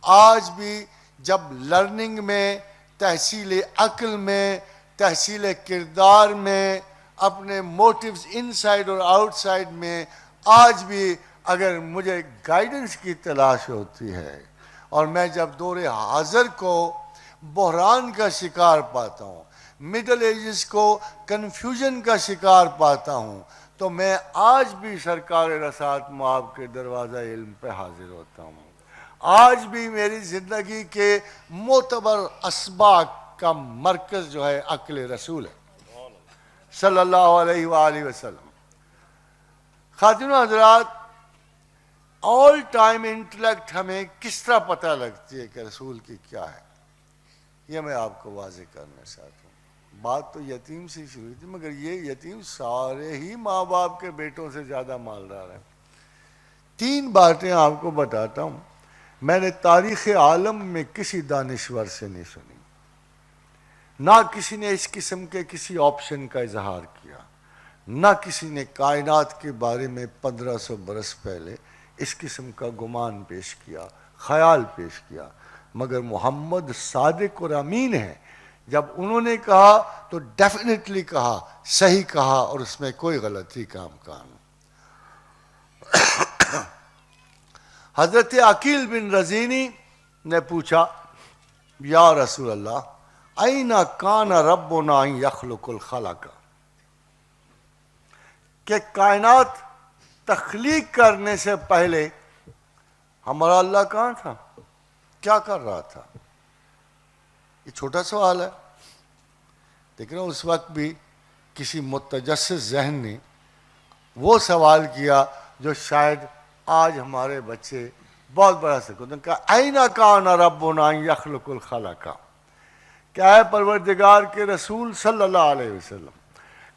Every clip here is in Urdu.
آج بھی جب لرننگ میں، تحصیل عقل میں، تحصیل کردار میں، اپنے موٹیوز ان سائڈ اور آؤٹ سائڈ میں، آج بھی اگر مجھے گائیڈنس کی تلاش ہوتی ہے اور میں جب دور حاضر کو بحران کا شکار پاتا ہوں، مڈل ایجز کو کنفیوژن کا شکار پاتا ہوں، تو میں آج بھی سرکار رسالت مآب کے دروازہ علم پہ حاضر ہوتا ہوں. آج بھی میری زندگی کے معتبر اسباق کا مرکز جو ہے عقل رسول ہے صلی اللہ علیہ وآلہ وسلم. خاتون حضرات، آل ٹائم انٹلیکٹ ہمیں کس طرح پتہ لگتی ہے کہ رسول کی کیا ہے، یہ میں آپ کو واضح کرنا چاہتا ہوں. بات تو یتیم سے شروع تھی، مگر یہ یتیم سارے ہی ماں باپ کے بیٹوں سے زیادہ مالدار ہیں. 3 باتیں آپ کو بتاتا ہوں، میں نے تاریخ عالم میں کسی دانشور سے نہیں سنی، نہ کسی نے اس قسم کے کسی آپشن کا اظہار کیا، نہ کسی نے کائنات کے بارے میں 1500 برس پہلے اس قسم کا گمان پیش کیا، خیال پیش کیا، مگر محمد صادق اور امین ہے. جب انہوں نے کہا تو ڈیفینیٹلی کہا، صحیح کہا، اور اس میں کوئی غلطی کا امکان. حضرت عقیل بن رزینی نے پوچھا، یا رسول اللہ، این کان ربنا یخلق الخلق، کہ کائنات تخلیق کرنے سے پہلے ہمارا اللہ کہاں تھا، کیا کر رہا تھا؟ یہ چھوٹا سوال ہے، لیکن اس وقت بھی کسی متجسس ذہن نے وہ سوال کیا جو شاید آج ہمارے بچے بہت بڑا سکون. کہا این کان ربنا یخلق الخلق، کیا ہے پروردگار کے رسول صلی اللہ علیہ وسلم،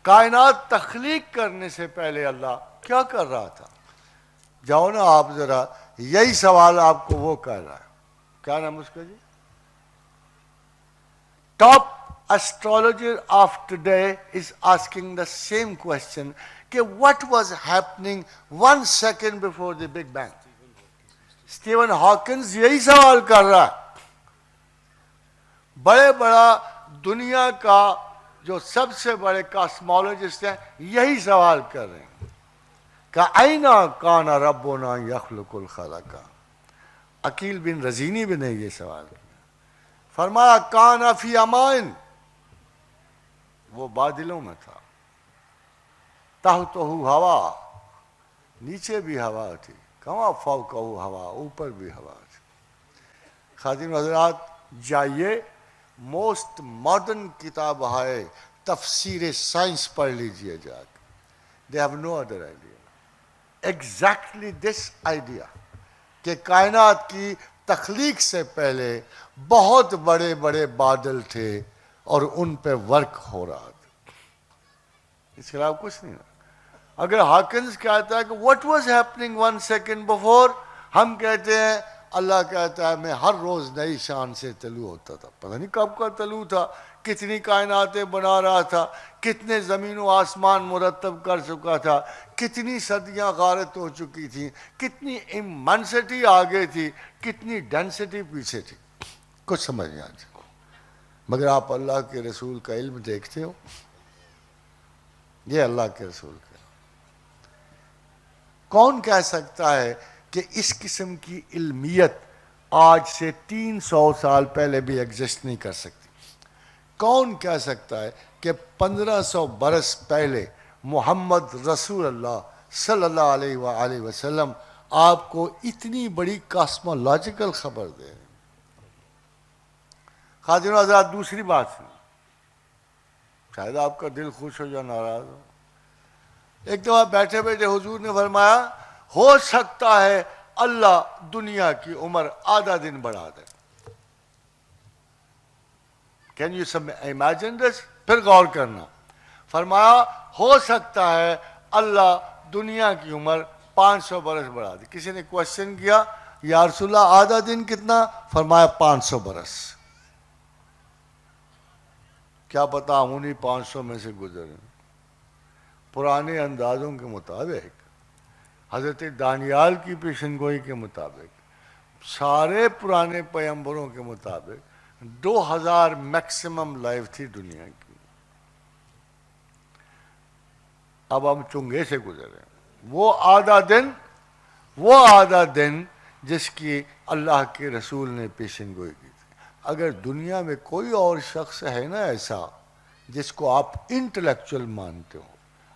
کائنات تخلیق کرنے سے پہلے اللہ کیا کر رہا تھا؟ جاؤ نا آپ ذرا، یہی سوال آپ کو وہ کر رہا ہے. کیا نام اس کا جی؟ Top astrologer of today is asking the same question کہ what was happening 1 second before the Big Bang. Steven Hawkins یہی سوال کر رہا ہے. بڑا دنیا کا جو سب سے بڑے کاسمولوجسٹ ہیں یہی سوال کر رہے ہیں کہ این کان ربنا یخلق الخلق. عقیل بن رزینی بھی نے یہ سوال کیا، فرمایا کان فی امان، وہ بادلوں میں تھا، تحتہ ہوا، نیچے بھی ہوا تھی، کما فوقہ ہوا، اوپر بھی ہوا تھی. خاتون حضرات، جائیے موسٹ ماڈرن کتاب ہے تفسیر سائنس پڑھ لیجئے جا کے. They have no other idea, exactly this idea کہ کائنات کی تخلیق سے پہلے بہت بڑے بڑے بادل تھے اور ان پہ ورک ہو رہا تھا. اس کے علاوہ کچھ نہیں. اگر ہاکنز کہتا ہے کہ what was happening 1 second before، ہم کہتے ہیں اللہ کہتا ہے میں ہر روز نئی شان سے طلوع ہوتا تھا. پتہ نہیں کب کا طلوع تھا، کتنی کائناتیں بنا رہا تھا، کتنے زمین و آسمان مرتب کر چکا تھا، کتنی صدیاں غارت ہو چکی تھیں، کتنی امنسٹی آگے تھی، کتنی ڈینسٹی پیچھے تھی، کچھ سمجھ نہیں آتی. مگر آپ اللہ کے رسول کا علم دیکھتے ہو، یہ اللہ کے رسول کا. کون کہہ سکتا ہے کہ اس قسم کی علمیت آج سے 300 سال پہلے بھی ایگزسٹ نہیں کر سکتی؟ کون کہہ سکتا ہے کہ 1500 برس پہلے محمد رسول اللہ صلی اللہ علیہ وآلہ وسلم آپ کو اتنی بڑی کاسمولوجیکل خبر دے؟ خاتون حضرات، دوسری بات سنیں، شاید آپ کا دل خوش ہو یا ناراض ہو. ایک دفعہ بیٹھے بیٹھے حضور نے فرمایا ہو سکتا ہے اللہ دنیا کی عمر آدھا دن بڑھا دے. Can you imagine this? پھر غور کرنا. فرمایا ہو سکتا ہے اللہ دنیا کی عمر 500 برس بڑھا دے. کسی نے کوشچن کیا یا رسول اللہ آدھا دن کتنا؟ فرمایا 500 برس. کیا پتا ہم انہیں 500 میں سے گزرے. پرانے اندازوں کے مطابق، حضرت دانیال کی پیشن گوئی کے مطابق سارے پرانے پیغمبروں کے مطابق 2000 میکسیمم لائف تھی دنیا کی. اب ہم چنگے سے گزرے. وہ آدھا دن جس کی اللہ کے رسول نے پیشن گوئی کی تھی. اگر دنیا میں کوئی اور شخص ہے نا ایسا جس کو آپ انٹلیکچوئل مانتے ہو,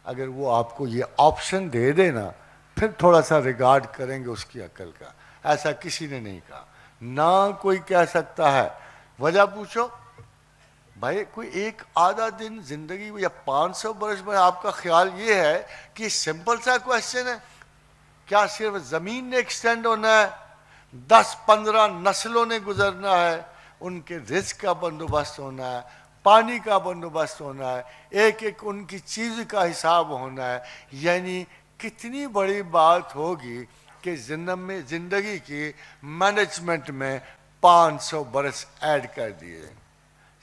اگر وہ آپ کو یہ آپشن دے دے نا, پھر تھوڑا سا ریگارڈ کریں گے اس کی عقل کا. ایسا کسی نے نہیں کہا, نہ کوئی کہہ سکتا ہے. وجہ پوچھو بھائی, کوئی ایک آدھا دن زندگی یا 500 برس میں آپ کا خیال یہ ہے کہ سمپل سا کویشچن ہے؟ کیا صرف زمین نے ایکسٹینڈ ہونا ہے؟ 10-15 نسلوں نے گزرنا ہے, ان کے رزق کا بندوبست ہونا ہے, پانی کا بندوبست ہونا ہے, ایک ایک ان کی چیز کا حساب ہونا ہے. یعنی کتنی بڑی بات ہوگی کہ زندگی کی مینجمنٹ میں 500 برس ایڈ کر دیے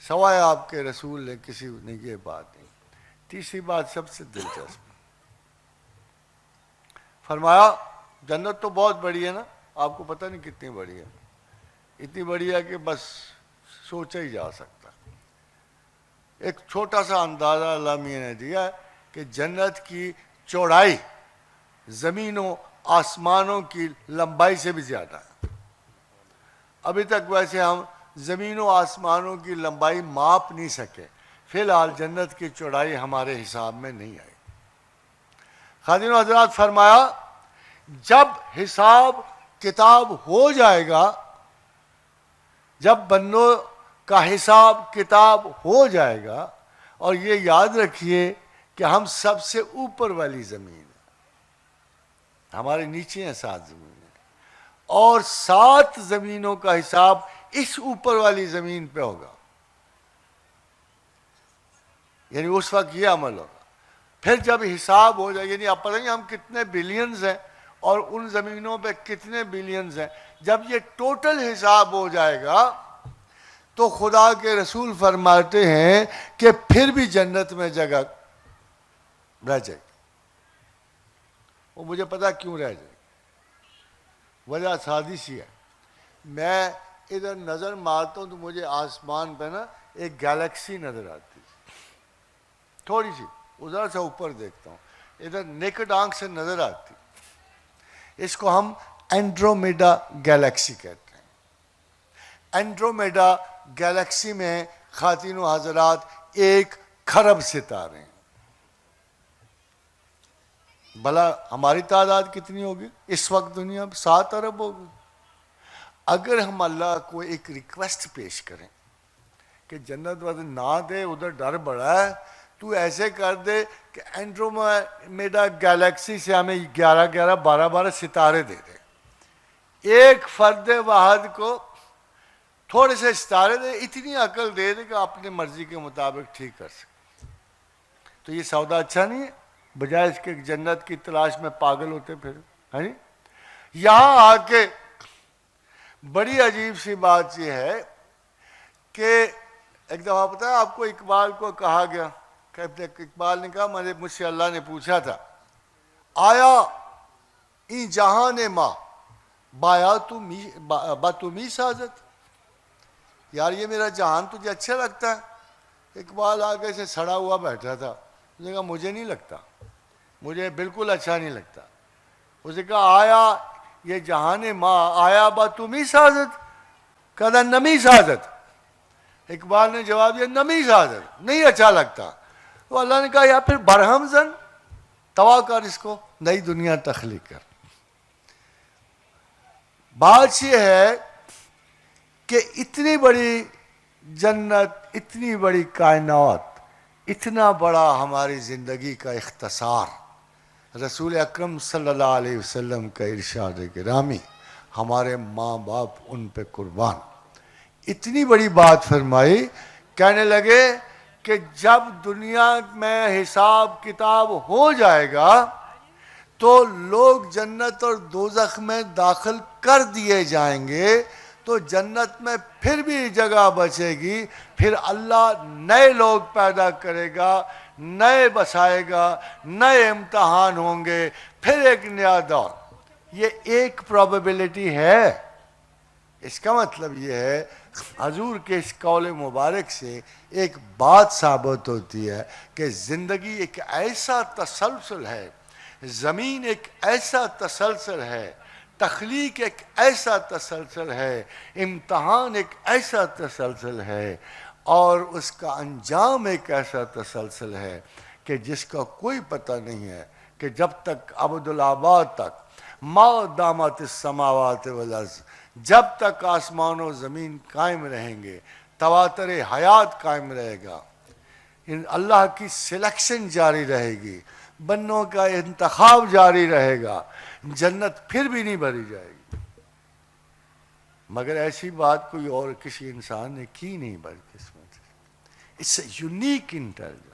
سوائے آپ کے رسول نے کسی نے یہ بات نہیں. تیسری بات سب سے دلچسپ, فرمایا جنت تو بہت بڑی ہے نا, آپ کو پتہ نہیں کتنی بڑی ہے, اتنی بڑی ہے کہ بس سوچا ہی جا سکتا. ایک چھوٹا سا اندازہ اللہ میاں نے دیا کہ جنت کی چوڑائی زمینوں آسمانوں کی لمبائی سے بھی زیادہ ہے. ابھی تک ویسے ہم زمین و آسمانوں کی لمبائی ماپ نہیں سکے, فی الحال جنت کی چوڑائی ہمارے حساب میں نہیں آئی. خادم و حضرات, فرمایا جب حساب کتاب ہو جائے گا, جب بندوں کا حساب کتاب ہو جائے گا, اور یہ یاد رکھیے کہ ہم سب سے اوپر والی زمین ہے, ہمارے نیچے ہیں 7 زمینیں, اور 7 زمینوں کا حساب اس اوپر والی زمین پہ ہوگا. یعنی اس وقت یہ عمل ہوگا. پھر جب حساب ہو جائے, یعنی آپ پتہ نہیں ہم کتنے بلینز ہیں اور ان زمینوں پہ کتنے بلینز ہیں, جب یہ ٹوٹل حساب ہو جائے گا تو خدا کے رسول فرماتے ہیں کہ پھر بھی جنت میں جگہ رہ جائے گی. وہ مجھے پتا کیوں رہ جائے گی, وجہ سادی سی ہے. میں ادھر نظر مارتا ہوں تو مجھے آسمان پہ نا ایک گیلیکسی نظر آتی ہے, تھوڑی سی ادھر سے اوپر دیکھتا ہوں, ادھر نیکڈ آنکھ سے نظر آتی. اس کو ہم اینڈرومیڈا گیلیکسی کہتے ہیں. اینڈرومیڈا گیلیکسی میں خواتین و حضرات 1 خرب ستارے ہیں. بھلا ہماری تعداد کتنی ہوگی اس وقت دنیا میں؟ 7 ارب ہوگی. اگر ہم اللہ کو ایک ریکویسٹ پیش کریں کہ جنت وقت نہ دے, ادھر ڈر بڑا ہے, تو ایسے کر دے کہ اینڈرومیڈا گیلیکسی سے ہمیں 11 12 ستارے دے دے, ایک فرد واحد کو تھوڑے سے ستارے دے, اتنی عقل دے دے کہ اپنی مرضی کے مطابق ٹھیک کر سکے. تو یہ سودا اچھا نہیں ہے, بجائے اس کے جنت کی تلاش میں پاگل ہوتے پھر. یہاں آ کے بڑی عجیب سی بات یہ ہے کہ ایک دفعہ پتہ ہے آپ کو, اقبال کو کہا گیا, اقبال نے کہا مجھ سے اللہ نے پوچھا تھا, آیا این جہان ماں بایا تمی سازت, یار یہ میرا جہان تجھے اچھا لگتا ہے؟ اقبال آگے سے سڑا ہوا بیٹھا تھا, اس نے کہا مجھے نہیں لگتا, مجھے بالکل اچھا نہیں لگتا. اس نے کہا آیا یہ جہان ماں آیا با تمی سازت, کہا نمی سازت. اقبال نے جواب دیا نمی سازت, نہیں اچھا لگتا. تو اللہ نے کہا یا پھر برہم زن, توا کر اس کو, نئی دنیا تخلیق کر. بات یہ ہے کہ اتنی بڑی جنت, اتنی بڑی کائنات, اتنا بڑا ہماری زندگی کا اختصار, رسول اکرم صلی اللہ علیہ وسلم کا ارشاد گرامی, ہمارے ماں باپ ان پہ قربان, اتنی بڑی بات فرمائی. کہنے لگے کہ جب دنیا میں حساب کتاب ہو جائے گا تو لوگ جنت اور دوزخ میں داخل کر دیے جائیں گے, تو جنت میں پھر بھی جگہ بچے گی. پھر اللہ نئے لوگ پیدا کرے گا, نئے بسائے گا, نئے امتحان ہوں گے, پھر ایک نیا دور. یہ ایک پروبیبلٹی ہے, اس کا مطلب یہ ہے حضور کے اس قول مبارک سے ایک بات ثابت ہوتی ہے کہ زندگی ایک ایسا تسلسل ہے، زمین ایک ایسا تسلسل ہے، تخلیق ایک ایسا تسلسل ہے، امتحان ایک ایسا تسلسل ہے، اور اس کا انجام ایک ایسا تسلسل ہے کہ جس کا کوئی پتہ نہیں ہے کہ جب تک ابدالآباد تک ما دامت السماوات والارض، جب تک آسمان و زمین قائم رہیں گے، تواتر حیات قائم رہے گا، اللہ کی سلیکشن جاری رہے گی، بندوں کا انتخاب جاری رہے گا، جنت پھر بھی نہیں بھری جائے گی۔ مگر ایسی بات کوئی اور کسی انسان نے کی نہیں بلقسمت۔ It's a unique intelligence.